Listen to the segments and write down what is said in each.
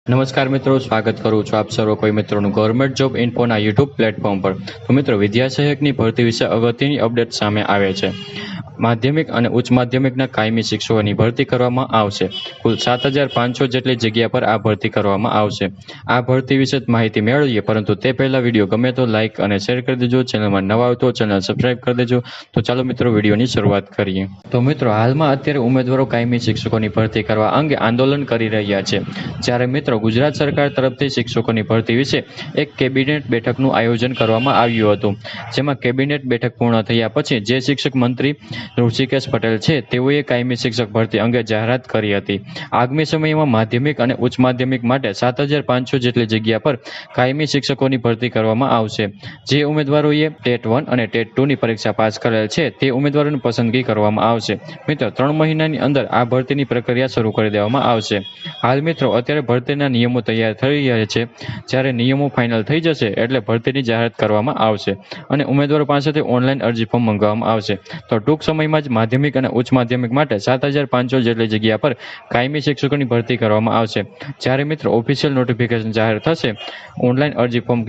નમસ્કાર મિત્રો, સ્વાગત કરું છું આપ સર્વ કોઈ મિત્રોનું ગવર્મેન્ટ જોબ ઇન્ફોના યુટ્યુબ પ્લેટફોર્મ પર। તો મિત્રો, વિદ્યા સહાયકની ભરતી વિશે અગત્યની અપડેટ સામે આવે છે। માધ્યમિક અને ઉચ્ચ માધ્યમિકના કાયમી શિક્ષકોની ભરતી કરવામાં આવશે। કુલ 7500 જેટલી જગ્યા પર આ ભરતી કરવામાં આવશે। આ ભરતી વિશે માહિતી મેળવીએ, પરંતુ તે પહેલા વિડીયો ગમે તો લાઇક અને શેર કરી દેજો। ચેનલમાં નવા હોય તો ચેનલ સબસ્ક્રાઇબ કરી દેજો। તો ચાલો મિત્રો, વિડીયોની શરૂઆત કરીએ। તો મિત્રો, હાલમાં અત્યારે ઉમેદવારો કાયમી શિક્ષકોની ભરતી કરવા અંગે આંદોલન કરી રહ્યા છે। જ્યારે મિત્રો, ગુજરાત સરકાર તરફથી શિક્ષકોની ભરતી વિશે એક કેબિનેટ બેઠકનું આયોજન કરવામાં આવ્યું હતું, જેમાં કેબિનેટ બેઠક પૂર્ણ થયા પછી જે શિક્ષક મંત્રી ઋષિકેશ પટેલ છે તેઓએ કાયમી શિક્ષક ભરતી અંગે જાહેરાત કરી હતી। આગામી સમયમાં માધ્યમિક અને ઉચ્ચ માધ્યમિક માટે 7500 જેટલી જગ્યા પર કાયમી શિક્ષકોની ભરતી કરવામાં આવશે। જે ઉમેદવારોએ ટેટ 1 અને ટેટ 2 ની પરીક્ષા પાસ કરેલ છે તે ઉમેદવારોની પસંદગી કરવામાં આવશે। મિત્રો, 3 મહિનાની અંદર આ ભરતીની પ્રક્રિયા શરૂ કરી દેવામાં આવશે। હાલ મિત્રો, અત્યારે ભરતીના નિયમો તૈયાર થઈ રહ્યા છે। જ્યારે નિયમો ફાઇનલ થઈ જશે એટલે ભરતીની જાહેરાત કરવામાં આવશે અને ઉમેદવારો પાસેથી ઓનલાઈન અરજી ફોર્મ મંગાવવામાં આવશે। તો ટૂંક સમયમાં જ માધ્યમિક અને ઉચ્ચ માધ્યમિક માટે 7500 જેટલી જગ્યા પર કાયમી શિક્ષકોની ભરતી કરવામાં આવશે। જ્યારે મિત્રો, ઓફિશિયલ નોટિફિકેશન જાહેર થશે, ઓનલાઈન અરજી ફોર્મ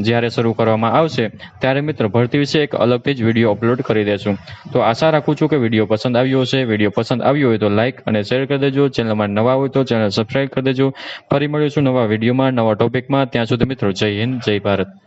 જ્યારે શરૂ કરવામાં આવશે, ત્યારે મિત્રો ભરતી વિશે એક અલગથી જ વિડીયો અપલોડ કરી દેશું। તો આશા રાખું છું કે વિડીયો પસંદ આવ્યો હશે। વિડીયો પસંદ આવ્યો હોય તો લાઇક અને શેર કરી દેજો। ચેનલમાં નવા હોય તો ચેનલ સબસ્ક્રાઇબ કરી દેજો। ફરી મળીશું નવા વિડીયોમાં, નવા ટોપિકમાં। ત્યાં સુધી મિત્રો, જય હિન્દ, જય ભારત।